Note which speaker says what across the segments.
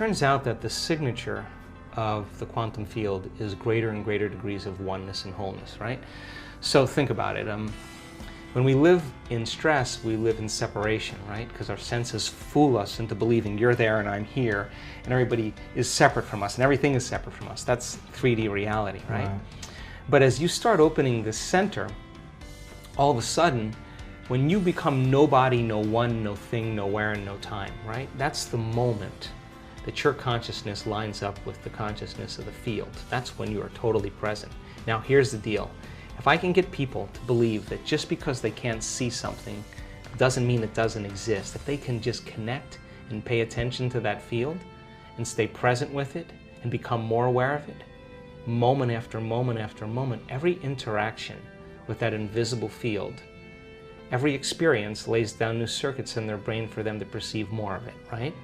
Speaker 1: turns out that the signature of the quantum field is greater and greater degrees of oneness and wholeness, right? So think about it. When we live in stress, we live in separation, right? Because our senses fool us into believing you're there and I'm here, and everybody is separate from us, and everything is separate from us. That's 3D reality, right? But as you start opening the center, all of a sudden, when you become nobody, no one, no thing, nowhere, and no time, right? That's the moment that your consciousness lines up with the consciousness of the field. That's when you are totally present. Now, here's the deal. If I can get people to believe that just because they can't see something doesn't mean it doesn't exist, if they can just connect and pay attention to that field and stay present with it and become more aware of it, moment after moment after moment, every interaction with that invisible field, every experience lays down new circuits in their brain for them to perceive more of it, right?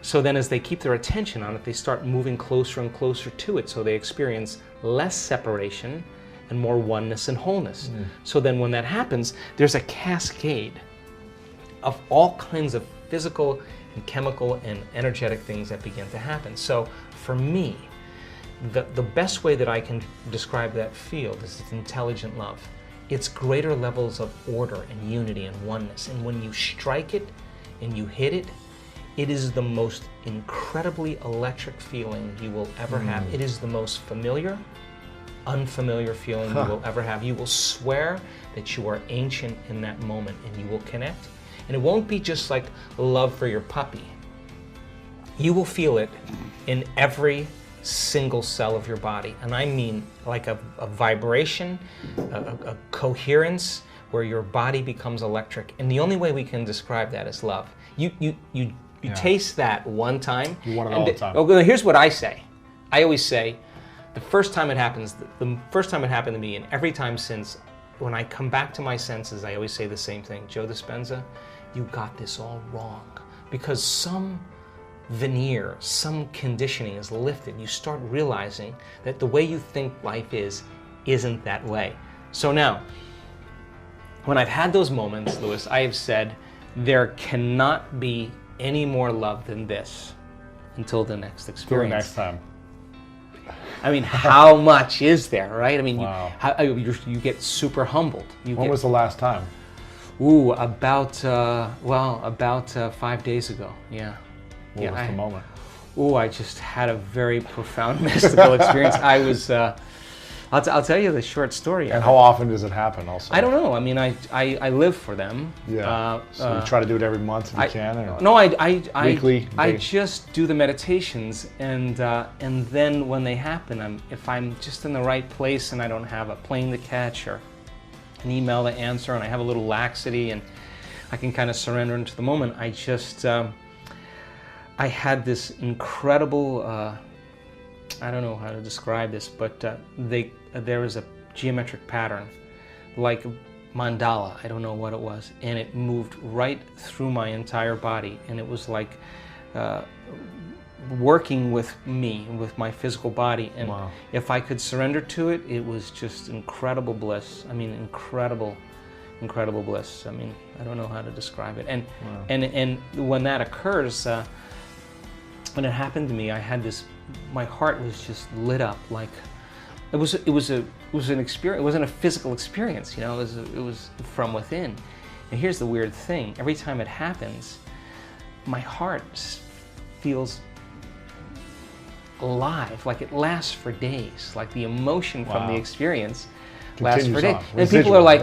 Speaker 1: So then as they keep their attention on it, they start moving closer and closer to it, so they experience less separation and more oneness and wholeness. So then when that happens, there's a cascade of all kinds of physical and chemical and energetic things that begin to happen. So for me, the best way that I can describe that field is it's intelligent love. It's greater levels of order and unity and oneness. And when you strike it and you hit it, it is the most incredibly electric feeling you will ever have. It is the most familiar, unfamiliar feeling you will ever have. You will swear that you are ancient in that moment, and you will connect. And it won't be just like love for your puppy. You will feel it in every single cell of your body. And I mean like a vibration, a coherence where your body becomes electric. And the only way we can describe that is love. You taste that one time.
Speaker 2: You want it all the time.
Speaker 1: Oh, here's what I say. I always say, the first time it happens, the first time it happened to me, and every time since, when I come back to my senses, I always say the same thing. Joe Dispenza, you got this all wrong. Because some veneer, some conditioning is lifted. You start realizing that the way you think life isn't that way. So now, when I've had those moments, Louis, I have said, there cannot be any more love than this until the next experience.
Speaker 2: Till next time.
Speaker 1: I mean, how much is there, right? I mean,
Speaker 2: wow.
Speaker 1: you get super humbled.
Speaker 2: When was the last time?
Speaker 1: Ooh, about 5 days ago. Yeah.
Speaker 2: What was the moment?
Speaker 1: I just had a very profound mystical experience. I was. I'll tell you the short story.
Speaker 2: And how often does it happen? Also,
Speaker 1: I don't know. I mean, I live for them.
Speaker 2: Yeah. So you try to do it every month if you can, or
Speaker 1: no?
Speaker 2: weekly.
Speaker 1: I just do the meditations, and then when they happen, if I'm just in the right place and I don't have a plane to catch or an email to answer, and I have a little laxity, and I can kind of surrender into the moment. I just I had this incredible. I don't know how to describe this, but there was a geometric pattern, like mandala, I don't know what it was, and it moved right through my entire body, and it was like working with me, with my physical body, and wow. If I could surrender to it, it was just incredible bliss. I mean, incredible bliss. I mean, I don't know how to describe it. And wow. and when that occurs, when it happened to me, I had this. My heart was just lit up, like it was an experience. It wasn't a physical experience, you know. It was from within. And here's the weird thing: every time it happens, my heart feels alive, like it lasts for days. Like the emotion wow. from the experience lasts for days. And people are like,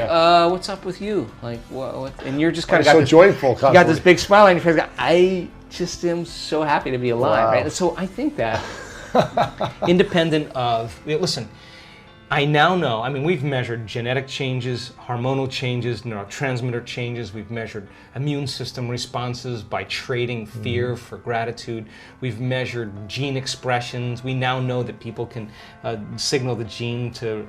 Speaker 1: "What's up with you?" Like, what? And you're just kind of got
Speaker 2: so
Speaker 1: this,
Speaker 2: joyful.
Speaker 1: You got this big smile on your face. I just am so happy to be alive, wow. right? And so I think that independent of, listen, I now know, I mean, we've measured genetic changes, hormonal changes, neurotransmitter changes. We've measured immune system responses by trading fear for gratitude. We've measured gene expressions. We now know that people can signal the gene to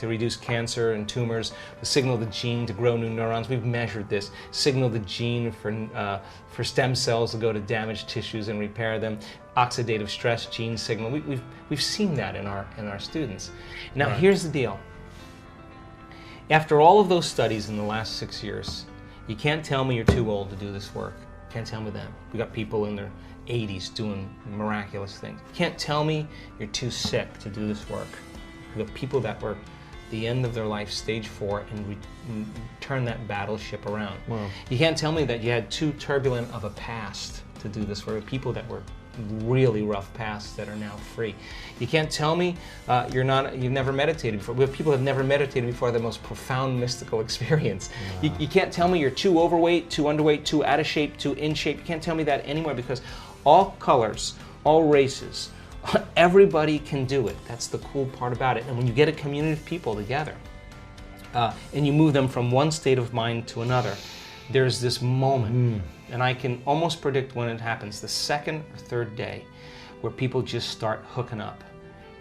Speaker 1: reduce cancer and tumors, signal the gene to grow new neurons. We've measured this. Signal the gene for stem cells to go to damaged tissues and repair them. Oxidative stress gene signal. We've seen that in our students. Now right. Here's the deal. After all of those studies in the last 6 years, you can't tell me you're too old to do this work. You can't tell me that. We got people in their 80s doing miraculous things. You can't tell me you're too sick to do this work. The people that were at the end of their life, stage 4, and turn that battleship around. Wow. You can't tell me that you had too turbulent of a past to do this work. People that were really rough pasts that are now free. You can't tell me you've never meditated before. We have people who have never meditated before, the most profound mystical experience. Wow. You can't tell me you're too overweight, too underweight, too out of shape, too in shape. You can't tell me that anymore, because all colors, all races, everybody can do it. That's the cool part about it. And when you get a community of people together and you move them from one state of mind to another, there's this moment, and I can almost predict when it happens, the second or third day, where people just start hooking up.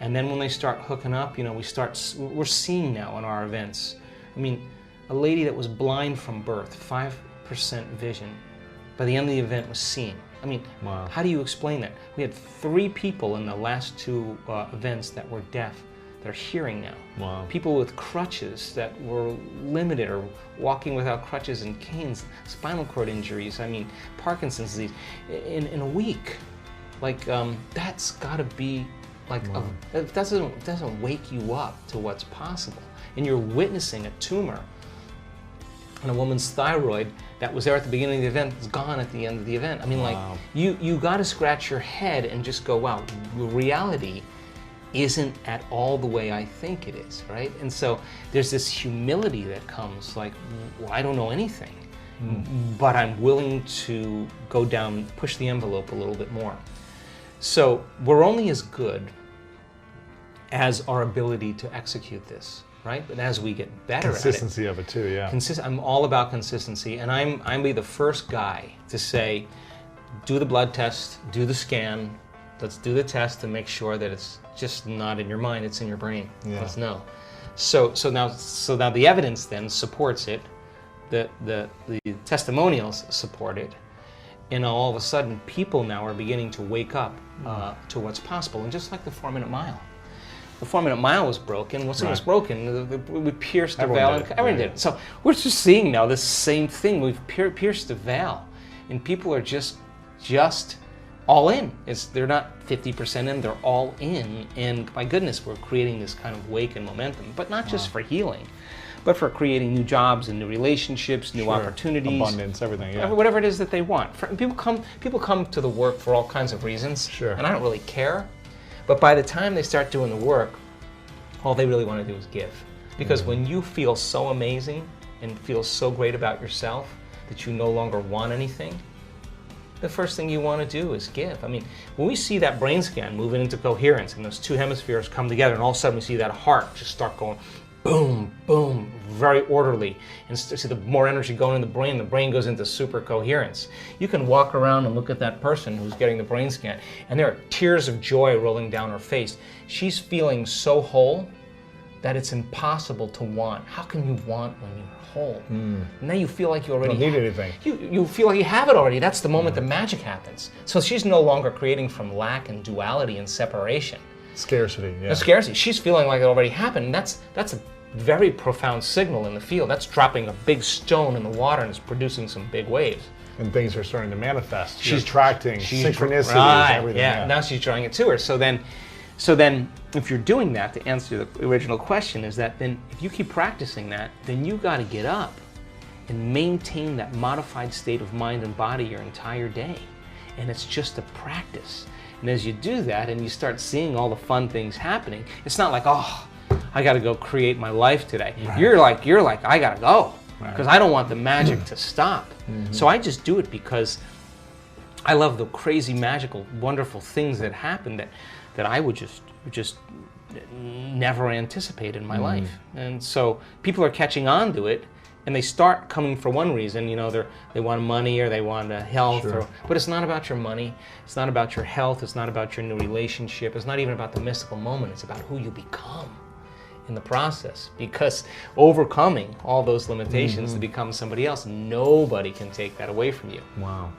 Speaker 1: And then when they start hooking up, you know, we're seeing now in our events. I mean, a lady that was blind from birth, 5% vision, by the end of the event was seeing. I mean, wow. How do you explain that? We had 3 people in the last 2 events that were deaf that are hearing now. Wow. People with crutches that were limited, or walking without crutches and canes, spinal cord injuries, I mean, Parkinson's disease, in a week. Like, that's gotta be, like, wow. That doesn't wake you up to what's possible. And you're witnessing a tumor on a woman's thyroid that was there at the beginning of the event, is gone at the end of the event. I mean, wow. Like, you gotta scratch your head and just go, wow, reality isn't at all the way I think it is, right? And so there's this humility that comes, like, well, I don't know anything, but I'm willing to go down, push the envelope a little bit more. So we're only as good as our ability to execute this, right? But as we get better at it.
Speaker 2: Consistency of it too, yeah.
Speaker 1: I'm all about consistency, and I'm be the first guy to say, do the blood test, do the scan, let's do the test to make sure that it's just not in your mind, it's in your brain. Yeah. Let's know. So now the evidence then supports it, the testimonials support it, and all of a sudden people now are beginning to wake up to what's possible. And just like the 4-minute mile. The 4-minute mile was broken. Once it was broken, we pierced the veil. Everyone did it. So we're just seeing now this same thing. We've pierced the veil, and people are just all in. They're not 50% in, they're all in. And my goodness, we're creating this kind of wake and momentum, but not just for healing, but for creating new jobs and new relationships, new opportunities.
Speaker 2: Abundance, everything, yeah.
Speaker 1: Whatever it is that they want. People come to the work for all kinds of reasons, and I don't really care. But by the time they start doing the work, all they really want to do is give. Because when you feel so amazing and feel so great about yourself that you no longer want anything, the first thing you want to do is give. I mean, when we see that brain scan moving into coherence and those 2 hemispheres come together, and all of a sudden we see that heart just start going boom, boom, very orderly, and see the more energy going in the brain goes into super coherence. You can walk around and look at that person who's getting the brain scan, and there are tears of joy rolling down her face. She's feeling so whole that it's impossible to want. How can you want when you're whole? Now you feel like you already
Speaker 2: don't need anything.
Speaker 1: You feel like you have it already. That's the moment the magic happens. So she's no longer creating from lack and duality and separation.
Speaker 2: Scarcity, yeah.
Speaker 1: Scarcity. She's feeling like it already happened. And that's a very profound signal in the field. That's dropping a big stone in the water and it's producing some big waves.
Speaker 2: And things are starting to manifest. She's attracting synchronicities, everything.
Speaker 1: Yeah, now she's drawing it to her. So then, if you're doing that, to answer the original question, is that then if you keep practicing that, then you got to get up and maintain that modified state of mind and body your entire day. And it's just a practice. And as you do that and you start seeing all the fun things happening, it's not like, oh, I got to go create my life today. Right. You're like, I got to go because I don't want the magic to stop. So I just do it because I love the crazy, magical, wonderful things that happen that I would just never anticipate in my life. And so people are catching on to it, and they start coming for one reason. You know, they want money or they want health, but it's not about your money. It's not about your health. It's not about your new relationship. It's not even about the mystical moment. It's about who you become in the process. Because overcoming all those limitations to become somebody else, nobody can take that away from you.
Speaker 2: Wow.